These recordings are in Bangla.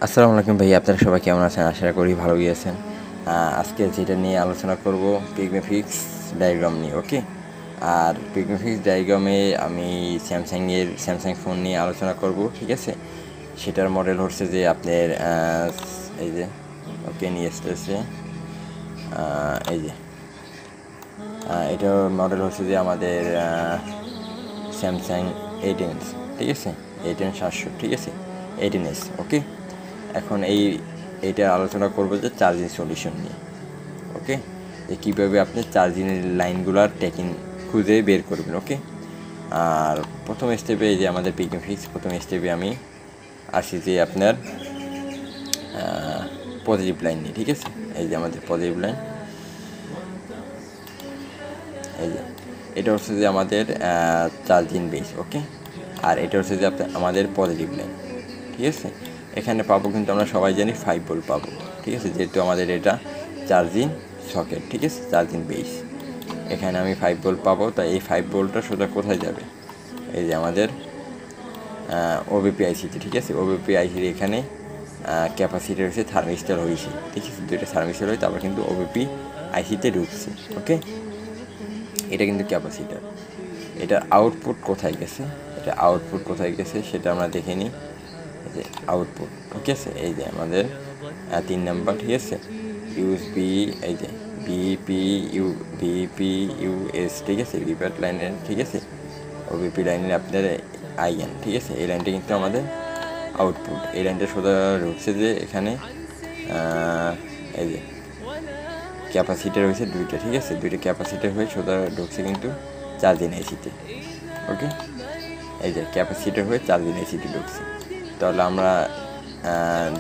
আসসালামু আলাইকুম ভাই, আপনারা সবাই কেমন আছেন? আশা করি ভালোই আছেন। আজকে যেটা নিয়ে আলোচনা করব পিগমেফিক্স ডায়াগ্রাম নিয়ে, ওকে? আর পিগমেফিক্স ডায়াগ্রামে আমি স্যামসাং ফোন নিয়ে আলোচনা করব, ঠিক আছে? সেটার মডেল হচ্ছে যে আপনার এই যে ওকে নিয়ে এসতেছে, এই যে এটার মডেল হচ্ছে যে আমাদের স্যামসাং 18, ঠিক আছে? 700, ঠিক আছে? 18s, ওকে? এখন এইটা আলোচনা করবো যে চার্জিং সলিউশন নিয়ে, ওকে? যে কীভাবে আপনি চার্জিংয়ের লাইনগুলোর ট্যাকিং খুঁজে বের করবেন, ওকে? আর প্রথম স্টেপে এই যে আমাদের পিগমেফিক্স, প্রথম স্টেপে আমি আসি যে আপনার পজিটিভ লাইন নিয়ে, ঠিক আছে? এই যে আমাদের পজিটিভ লাইন, এই যে এটা হচ্ছে যে আমাদের চার্জিং বেস, ওকে? আর এটা হচ্ছে যে আমাদের পজিটিভ লাইন, ঠিক আছে? এখানে পাবো কিন্তু আমরা সবাই জানি 5 ভোল্ট পাবো, ঠিক আছে? যেহেতু আমাদের এটা চার্জিং সকেট, ঠিক আছে? চার্জিং বেস, এখানে আমি 5 ভোল্ট পাবো। তাই এই 5 ভোল্টটা সোজা কোথায় যাবে? এই যে আমাদের ওবিপি আইসিতে, ঠিক আছে? ওবিপি আইসির এখানে ক্যাপাসিটার হচ্ছে থার্মিস্টার হয়েছে, ঠিক আছে? দুইটা থার্মিস্টার হয়, তারপর কিন্তু ওবিপি আইসিতে ঢুকছে, ওকে? এটা কিন্তু ক্যাপাসিটার। এটা আউটপুট কোথায় গেছে? সেটা আমরা দেখে নিই। এই যে আউটপুট, ঠিক আছে? এই যে আমাদের 3 নাম্বার, ঠিক আছে? ইউএসবি, এই যে বিপিইউএস, ঠিক আছে? বিপ্যাট লাইনের, ঠিক আছে? ওবিপি লাইনের আপনার আইএন, ঠিক আছে? এই লাইনটা কিন্তু আমাদের আউটপুট। এই লাইনটা সোজা ঢুকছে যে এখানে এই যে ক্যাপাসিটার হয়েছে দুইটা, ঠিক আছে? দুইটা ক্যাপাসিটার হয়ে সোজা ঢুকছে কিন্তু চার্জিং আইসিতে, ওকে? এই যে ক্যাপাসিটার হয়ে চার্জিং আইসিতে ঢুকছে। তাহলে আমরা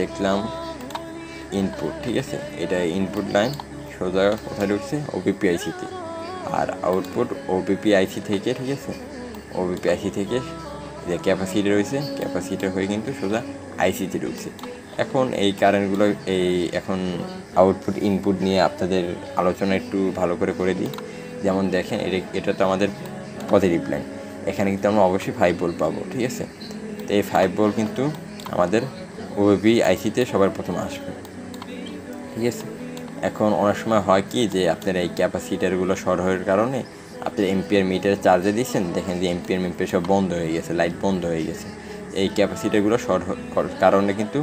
দেখলাম ইনপুট, ঠিক আছে? এটা ইনপুট লাইন সোজা কোথায় ঢুকছে? ওবিপি আইসিতে। আর আউটপুট ওবিপি আইসি থেকে, ঠিক আছে? ওবিপি আইসি থেকে যে ক্যাপাসিটার রয়েছে, ক্যাপাসিটার হয়ে কিন্তু সোজা আইসিতে ঢুকছে। এখন এই কারেন্টগুলো এখন আউটপুট ইনপুট নিয়ে আপনাদের আলোচনা একটু ভালো করে দিই। যেমন দেখেন, এটা তো আমাদের পজিটিভ লাইন, এখানে কিন্তু আমরা অবশ্যই 5 ভোল্ট পাবো, ঠিক আছে? তো এই 5 ভোল্ট কিন্তু আমাদের ওবিপি আইসিতে সবার প্রথমে আসবে, ঠিক আছে? এখন অনেক সময় হয় কি যে আপনার এই ক্যাপাসিটারগুলো শর্ট হওয়ার কারণে আপনার এম্পিয়ার মিটারে চার্জে দিচ্ছেন, দেখেন যে এম্পিয়ার সব বন্ধ হয়ে গেছে, লাইট বন্ধ হয়ে গেছে। এই ক্যাপাসিটারগুলো শর্ট কারণে কিন্তু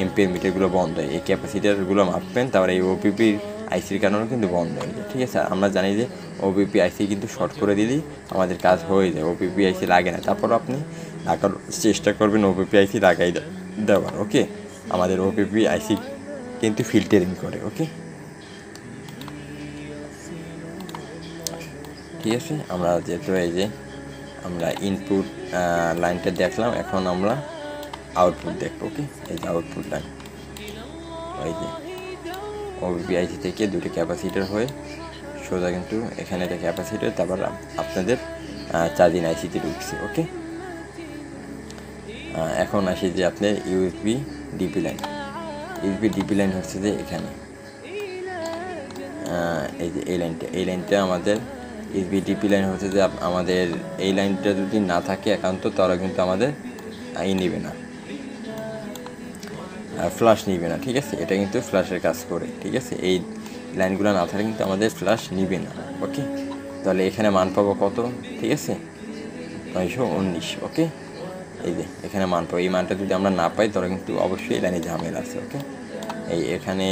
এম্পিয়ার মিটারগুলো বন্ধ হয়। এই ক্যাপাসিটারগুলো মাপবেন, তারপরে এই ওপিপির আইসির কারণে কিন্তু বন্ধ হয়ে যায়, ঠিক আছে? আমরা জানি যে ওপিপি আইসি কিন্তু শর্ট করে দিলেই আমাদের কাজ হয়ে যায়, ওপিপি আইসি লাগে না। তারপর আপনি লাগার চেষ্টা করবেন ওপিপি আইসি লাগাই দেওয়ার, ওকে? আমাদের ওপিপি আইসি কিন্তু ফিল্টারিং করে, ওকে? ঠিক আছে, আমরা যেহেতু এই যে আমরা ইনপুট লাইনটা দেখলাম, এখন আমরা আউটপুট দেখব, ওকে? এই যে আউটপুট লাইন, ওই যে ওবিপিআইসি থেকে দুটো ক্যাপাসিটার হয়ে সোজা কিন্তু এখানে একটা ক্যাপাসিটার, তারপর আপনাদের চার্জিং আইসিতে ঢুকছে, ওকে? এখন আসি যে আপনার ইউএসবি ডিপি লাইন হচ্ছে যে এখানে এই যে এই লাইনটা আমাদের ইউএসবি ডিপি লাইন হচ্ছে যে আমাদের এই লাইনটা যদি না থাকে একান্ত, তাহলে কিন্তু আমাদের নিবে না, ফ্ল্যাশ নিবে না, ঠিক আছে? এটা কিন্তু ফ্ল্যাশের কাজ করে, ঠিক আছে? এই লাইনগুলো না থাকলে কিন্তু আমাদের ফ্ল্যাশ নিবে না, ওকে? তাহলে এখানে মান পাবো কত? ঠিক আছে, 919, ওকে? এই যে এখানে মান পাবো। এই মানটা যদি আমরা না পাই তাহলে কিন্তু অবশ্যই এই লাইনে ঝামেলা আছে, ওকে? এখানে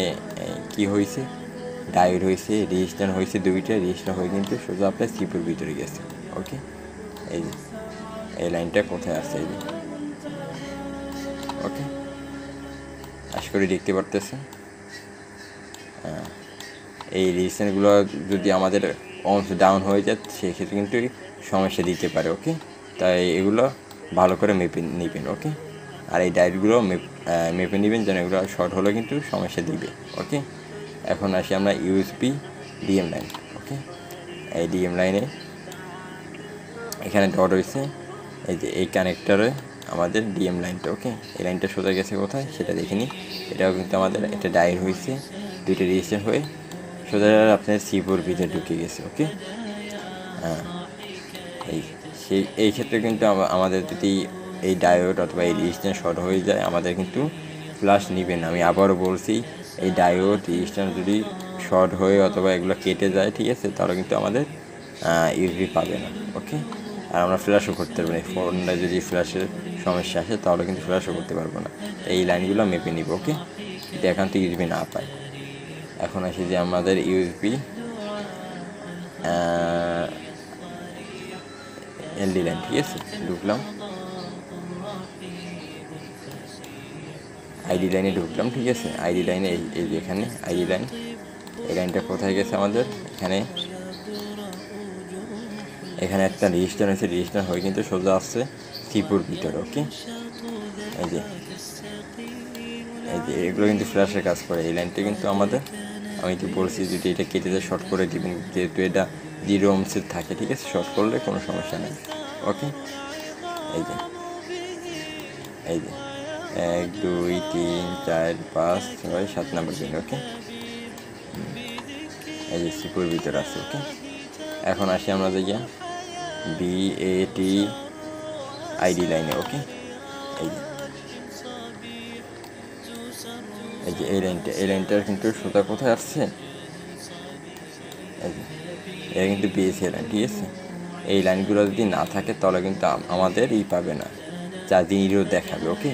কি হয়েছে? ডায়োড হয়েছে, রেজিস্ট্যান্স হয়েছে, দুইটা রেজিস্ট্যান্স হয়ে কিন্তু সোজা আপনার চিপের ভিতরে গেছে, ওকে? এই যে এই লাইনটা কোথায় আছে, এই যে, ওকে? আশা করি দেখতে পারতেছেন। এই রেজিস্ট্যান্সগুলো যদি আমাদের অংশ ডাউন হয়ে যায় সেক্ষেত্রে কিন্তু সমস্যা দিতে পারে, ওকে? তাই এগুলো ভালো করে মেপে নেবেন, ওকে? আর এই ডায়োডগুলো মেপে নেবেন যেন এগুলো শর্ট হলে কিন্তু সমস্যা দিবে, ওকে? এখন আসি আমরা ইউএসবি ডিএম লাইন, ওকে? এই ডিএম লাইনে এখানে ডট হয়েছে, এই যে এই কানেক্টরে আমাদের ডিএম লাইনটা, ওকে? এই লাইনটা সোজা গেছে কোথায় সেটা দেখে নিই। এটাও কিন্তু আমাদের একটা ডায়োড হয়েছে, দুইটা রেজিস্টার হয়ে সোজা আপনার সিপোর ভিতরে ঢুকে গেছে, ওকে? হ্যাঁ, এই ক্ষেত্রে কিন্তু আমাদের যদি এই ডায়োড অথবা এই রেজিস্ট্যান্স শর্ট হয়ে যায়, আমাদের কিন্তু ফ্ল্যাশ নেবেন না। আমি আবারও বলছি, এই ডায়োড রেজিস্ট্যান্স যদি শর্ট হয়ে অথবা এগুলো কেটে যায়, ঠিক আছে, তাহলে কিন্তু আমাদের ইউএসবি পাবে না। ওকে, আর আমরা ফ্ল্যাশও করতে পারবো না। ফোনটা যদি ফ্ল্যাশের সমস্যা আসে তাহলে কিন্তু ফ্ল্যাশও করতে পারবো না। এই লাইনগুলো মেপে নিব। ওকে, যদি এখান থেকে ইউএসবি না পাই। এখন আসি যে আমাদের ইউএসবি এলডি লাইন, ঠিক আছে, ঢুকলাম, আইডি লাইনে ঢুকলাম, ঠিক আছে। আইডি লাইনে এই যে এখানে আইডি লাইন, এই লাইনটা কোথায় গেছে আমাদের? এখানে একটা রেজিস্টার হয়েছে, রেজিস্টার হয়ে কিন্তু সোজা আসছে সিপুর ভিতরে। ওকে, এই যে এগুলো কিন্তু ফ্ল্যাশের কাজ করে। এই লাইনটা কিন্তু আমাদের, আমি তো বলছি যদি এটা কেটে যায় শর্ট করে দিবেন, যেহেতু এটা 0 ohms থাকে, ঠিক আছে, শর্ট করলে কোনো সমস্যা নেই। ওকে, এই যে 1 2 3 4 5 6 7 নাম্বার পিন। ওকে, এই যে সিপুর ভিতরে আছে। ওকে, এখন আসি আমরা দেখি BAT আইডি লাইনে। ওকে, এই যে এই লাইনটার কিন্তু সোজা কোথায় আসছে? এটা কিন্তু BAC লাইন, ঠিক আছে। এই লাইনগুলো যদি না থাকে তাহলে কিন্তু আমাদের পাবে না, চার্জিং ইরো দেখাবে। Okay,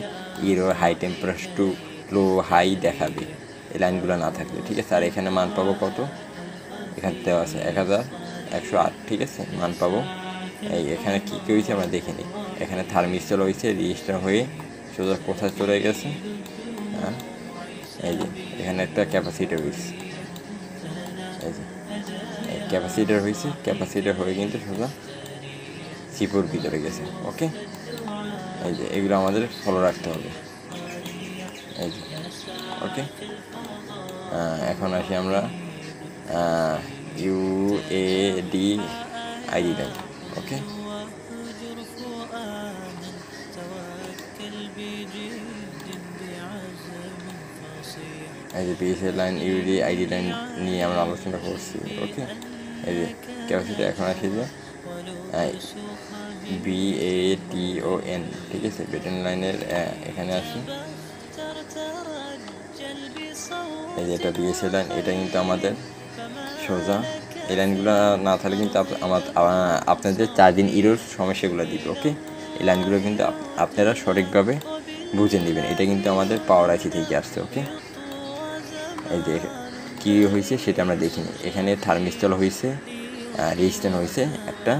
error high temperature to low high দেখাবে এই লাইনগুলো না থাকলে, ঠিক আছে। আর এখানে মান পাবো কত? এখানে দেওয়া আছে 1108, ঠিক আছে, মান পাবো। এখানে কী কী হয়েছে আমরা দেখে নিই। এখানে থার্মিস্টল হয়েছে, রেজিস্টার হয়ে সোজা কোথায় চলে গেছে? হ্যাঁ, এই যে এখানে একটা ক্যাপাসিটার হয়েছে, এই যে ক্যাপাসিটার হয়েছে, ক্যাপাসিটার হয়ে কিন্তু সোজা সিপুর ভিতরে গেছে। ওকে, এই যে এগুলো আমাদের ফলো রাখতে হবে, এই যে। ওকে, এখন আসি আমরা UAD আইডি লাইন। ওকে, এই যে BAC line, UAD ID line নিয়ে আমরা আলোচনা করছি। ওকে, এই যে ক্যাপাসিটি। এখন আসি যে BATON, ঠিক আছে, বেটন লাইনের এখানে আসি। এই যে এটা BAC লাইন, এটা কিন্তু আমাদের সোজা এই লাইনগুলো না থাকলে কিন্তু আপনাদের চার্জিং ইরোর সমস্যাগুলো দিবে। ওকে, এই লাইনগুলো কিন্তু আপনারা সঠিকভাবে বুঝে নেবেন। এটা কিন্তু আমাদের পাওয়ার আইসি থেকে আসছে। ওকে, এই যে কী হয়েছে সেটা আমরা দেখিনি। এখানে থার্মিস্টল হয়েছে, রেজিস্ট্যান্স হয়েছে, একটা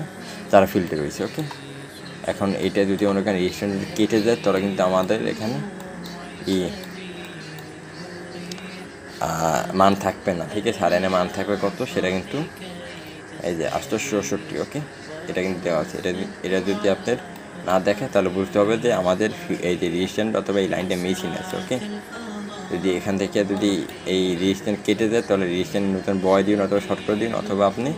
চারা ফিল্টার হয়েছে। ওকে, এখন এটা যদি অনেকখানে রেজিস্ট্যান্স কেটে যায় তাহলে কিন্তু আমাদের এখানে মান থাকবে না, ঠিক আছে। আর এনে মান থাকবে কত? সেটা কিন্তু এই যে 866। ওকে, এটা কিন্তু দেওয়া আছে। এটা যদি আপনার না দেখে তাহলে বুঝতে হবে যে আমাদের এই যে রেজিস্ট্যান্স অথবা এই লাইনটা মেশিন আছে। ওকে, যদি এখান থেকে যদি এই রেজিস্ট্যান্স কেটে যায় তাহলে রেজিস্ট্যান্স নতুন বয় দিন অথবা শর্ট করে দিন, অথবা আপনি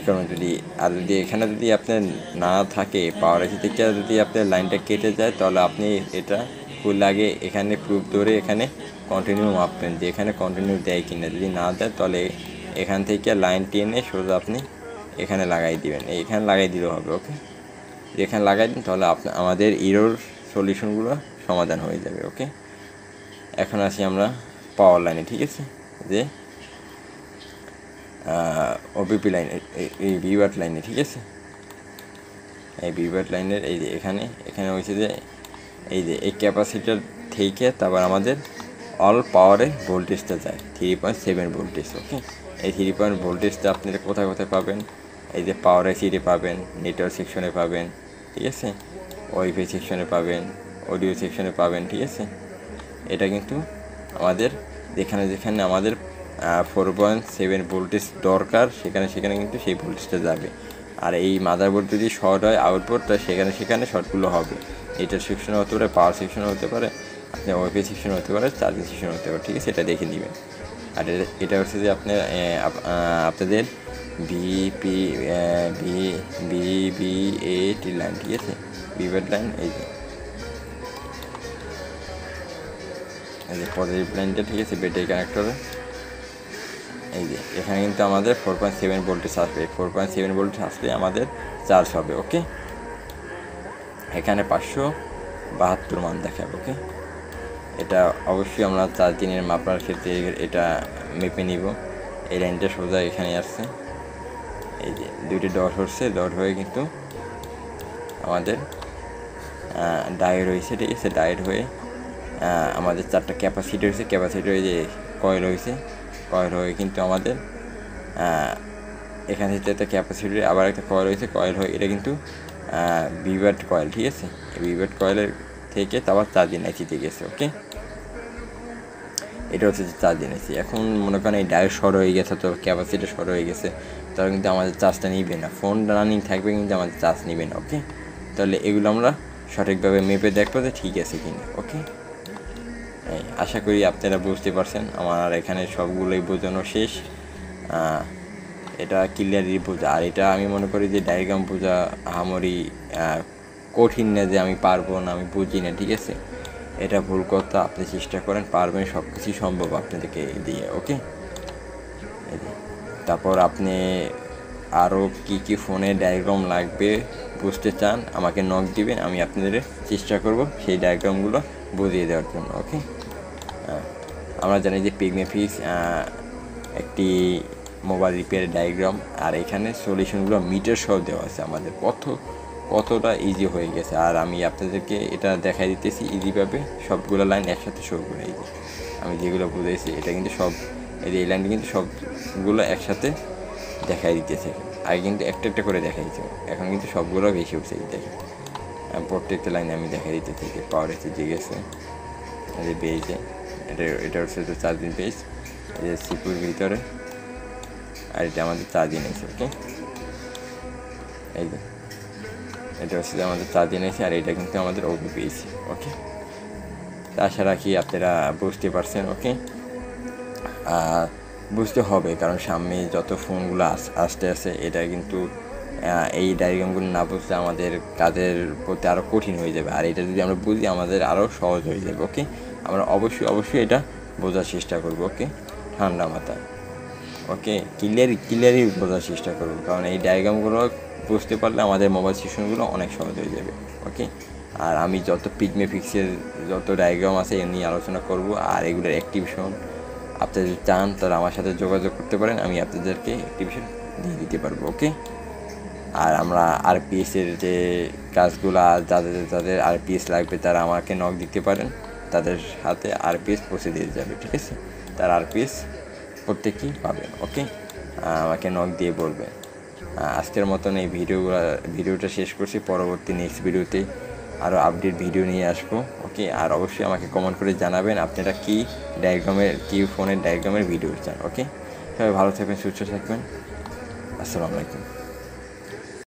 করুন যদি। আর যদি এখানে যদি আপনার না থাকে পাওয়ার আইসি থেকে, যদি আপনার লাইনটা কেটে যায় তাহলে আপনি এটা ফুল আগে এখানে প্রুফ ধরে এখানে কন্টিনিউ মাপবেন যে এখানে কন্টিনিউ দেয় কিনা। যদি না দেয় তাহলে এখান থেকে লাইন টেনে সোজা আপনি এখানে লাগাই দিবেন, এখানে লাগাই দিলেও হবে। ওকে, এখানে লাগাই দিন তাহলে আমাদের ইরোর সলিউশনগুলো সমাধান হয়ে যাবে। ওকে, এখন আসি আমরা পাওয়ার লাইনে, ঠিক আছে, যে ওবিপি লাইনে, এই ভিওয়াট লাইনে, ঠিক আছে। এই ভিওয়াট লাইনের এই যে এখানে হয়েছে যে এই যে এই ক্যাপাসিটার থেকে তারপর আমাদের অল পাওয়ারে ভোল্টেজটা যায় 3.7 ভোল্টেজ। ওকে, এই 3 ভোল্টেজটা আপনারা কোথায় কোথায় পাবেন? এই যে পাওয়ার আইসিতে পাবেন, নেটওয়ার্ক সেকশনে পাবেন, ঠিক আছে, ওয়াইফাই সেকশনে পাবেন, অডিও সেকশনে পাবেন, ঠিক আছে। এটা কিন্তু আমাদের যেখানে আমাদের 4.7 ভোল্টেজ দরকার সেখানে কিন্তু সেই ভোল্টেজটা যাবে। আর এই মাদারবোর্ড যদি শর্ট হয় আউটপুটটা সেখানে শর্টগুলো হবে। এটার সেকশনে হতে পারে, পাওয়ার সেকশনে হতে পারে, আপনার ওয়াইফাই সেকশনে হতে পারে, চার্জিং সেকশনে হতে পারে, ঠিক আছে, এটা দেখে নেবেন। আর এটা হচ্ছে যে আপনাদের BBAT লাইন, ঠিক আছে, বিভেট লাইন। এই যে পজিটিভ লাইনটা, ঠিক আছে, ব্যাটারি কানেক্টরে। এই যে এখানে কিন্তু আমাদের 4.7 ভোল্টেজ আসবে। 4.7 ভোল্টেজ আসলে আমাদের চার্জ হবে। ওকে, এখানে 572 মান দেখাবে। ওকে, এটা অবশ্যই আমরা 4 দিনের মাপার ক্ষেত্রে এটা মেপে নিব। এই লাইনটা সোজা এখানে আসছে, এই যে 2টি ডট হচ্ছে, ডট হয়ে কিন্তু আমাদের ডায়োড হয়েছে, ঠিক আছে। ডায়োড হয়ে আমাদের 4টা ক্যাপাসিটি হয়েছে, ক্যাপাসিটি হয়ে যে কয়েল হয়েছে, কয়েল হয়ে কিন্তু আমাদের এখান থেকে একটা ক্যাপাসিটি আবার একটা কয়েল হয়েছে, কয়েল হয়ে এটা কিন্তু ভিভ্যাট কয়েল, ঠিক আছে। এই ভিভ্যাট কয়েলের থেকে তারপর চার্জিং আইসিতে গেছে, ওকে। এটা হচ্ছে যে চার্জিং আইসি। এখন মনে করেন এই ডায়োড শর্ট হয়ে গেছে, তো ক্যাপাসিটি শর্ট হয়ে গেছে, তাহলে কিন্তু আমাদের চার্জটা নিবে না, ফোন রানিং থাকবে কিন্তু আমাদের চার্জ নিবে না, ওকে। তাহলে এগুলো আমরা সঠিকভাবে মেপে দেখবো যে ঠিক আছে কিনা, ওকে। আশা করি আপনারা বুঝতে পারছেন। আমার এখানে সবগুলোই বোঝানো শেষ। এটা ক্লিয়ারলি বোঝা, আর এটা আমি মনে করি যে ডায়াগ্রাম বোঝা আহামরি কঠিন না, যে আমি পারবো না, আমি বুঝি না, ঠিক আছে। এটা ভুল কথা, আপনি চেষ্টা করেন, পারবেন, সব কিছুই সম্ভব আপনাদেরকে দিয়ে, ওকে। তারপর আপনি আরও কী ফোনে ডায়াগ্রাম লাগবে বুঝতে চান, আমাকে নক দিবেন, আমি আপনাদের চেষ্টা করব সেই ডায়াগ্রামগুলো বুঝিয়ে দেওয়ার জন্য, ওকে। আমরা জানি যে পিগমেফিক্স একটি মোবাইল রিপেয়ার ডায়াগ্রাম, আর এখানে সলিউশনগুলো মিটার সহ দেওয়া আছে। আমাদের কতটা ইজি হয়ে গেছে, আর আমি আপনাদেরকে এটা দেখাই দিতেছি ইজিভাবে, সবগুলো লাইন একসাথে শো করে। এই যে আমি যেগুলো বুঝাইছি এটা কিন্তু সব, এই লাইনটা কিন্তু সবগুলো একসাথে দেখাই দিতেছে। আগে কিন্তু একটা একটা করে দেখাইছে, এখন কিন্তু সবগুলো বেশি উঠছে। দেখেন প্রত্যেকটা লাইনে আমি দেখাই দিতেছি যে পাওয়ার এসে যে গেছে, যে বেজে এটা হচ্ছে তো চার্জিং পেজ, এই যে সিপুর ভিতরে, আর এটা আমাদের চার্জিং এসে, ওকে। এই যে এটা হচ্ছে আমাদের চার্জিং এসে, আর এটা কিন্তু আমাদের ওবিপিএসি, ওকে। আশা রাখি আপনারা বুঝতে পারছেন, ওকে। বুঝতে হবে, কারণ সামনে যত ফোনগুলো আসতে আসে, এটা কিন্তু এই ডায়াগ্রামগুলো না বুঝলে আমাদের কাজের প্রতি আরও কঠিন হয়ে যাবে, আর এটা যদি আমরা বুঝি আমাদের আরও সহজ হয়ে যাবে, ওকে। আমরা অবশ্যই এটা বোঝার চেষ্টা করব, ওকে, ঠান্ডা মাথায়, ওকে। ক্লিয়ারই বোঝার চেষ্টা করব, কারণ এই ডায়াগ্রামগুলো বুঝতে পারলে আমাদের মোবাইল সেশনগুলো অনেক সহজ হয়ে যাবে, ওকে। আর আমি যত পিগমেফিক্সের যত ডায়াগ্রাম আছে এ নিয়ে আলোচনা করব, আর এগুলোর অ্যাক্টিভেশন আপনি যদি চান তাহলে আমার সাথে যোগাযোগ করতে পারেন, আমি আপনাদেরকে অ্যাক্টিভেশন দিয়ে দিতে পারবো, ওকে। আর আমরা আরপিএসের যে কাজগুলো, যাদের আরপিএস লাগবে তারা আমাকে নক দিতে পারেন, তাদের হাতে আরপিএস পৌঁছে দিয়ে যাবে, ঠিক আছে। তার আরপিএস প্রত্যেকেই পাবেন, ওকে। আমাকে নক দিয়ে বলবেন। আজকের মতন এই ভিডিওটা শেষ করছি। পরবর্তী নেক্সট ভিডিওতে আরও আপডেট ভিডিও নিয়ে আসবো, ওকে। আর অবশ্যই আমাকে কমেন্ট করে জানাবেন আপনারা কি ফোনের ডায়াগ্রামের ভিডিও চান, ওকে। সবাই ভালো থাকবেন, সুস্থ থাকবেন। আসসালামু আলাইকুম।